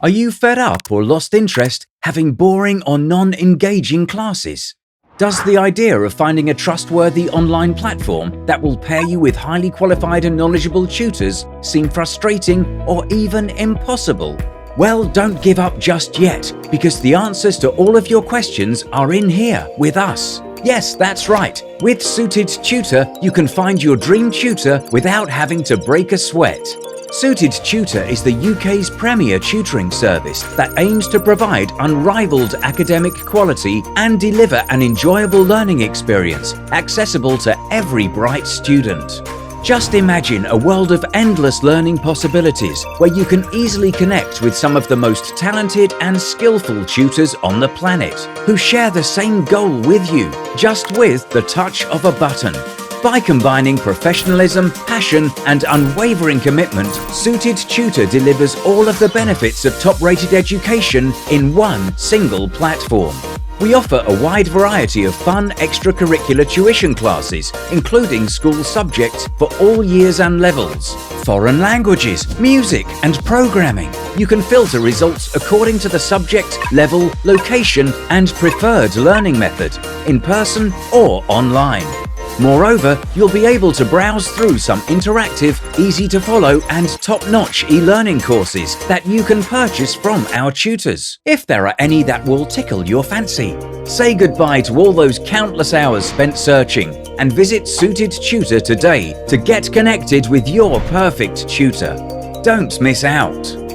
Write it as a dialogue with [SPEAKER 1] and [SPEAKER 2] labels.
[SPEAKER 1] Are you fed up or lost interest having boring or non-engaging classes? Does the idea of finding a trustworthy online platform that will pair you with highly qualified and knowledgeable tutors seem frustrating or even impossible? Well, don't give up just yet, because the answers to all of your questions are in here with us. Yes, that's right. With Suited Tutor, you can find your dream tutor without having to break a sweat. Suited Tutor is the UK's premier tutoring service that aims to provide unrivaled academic quality and deliver an enjoyable learning experience accessible to every bright student. Just imagine a world of endless learning possibilities where you can easily connect with some of the most talented and skillful tutors on the planet who share the same goal with you, just with the touch of a button. By combining professionalism, passion, and unwavering commitment, Suited Tutor delivers all of the benefits of top-rated education in one single platform. We offer a wide variety of fun extracurricular tuition classes, including school subjects for all years and levels, foreign languages, music, and programming. You can filter results according to the subject, level, location, and preferred learning method, in person or online. Moreover, you'll be able to browse through some interactive, easy-to-follow and top-notch e-learning courses that you can purchase from our tutors, if there are any that will tickle your fancy. Say goodbye to all those countless hours spent searching and visit Suited Tutor today to get connected with your perfect tutor. Don't miss out.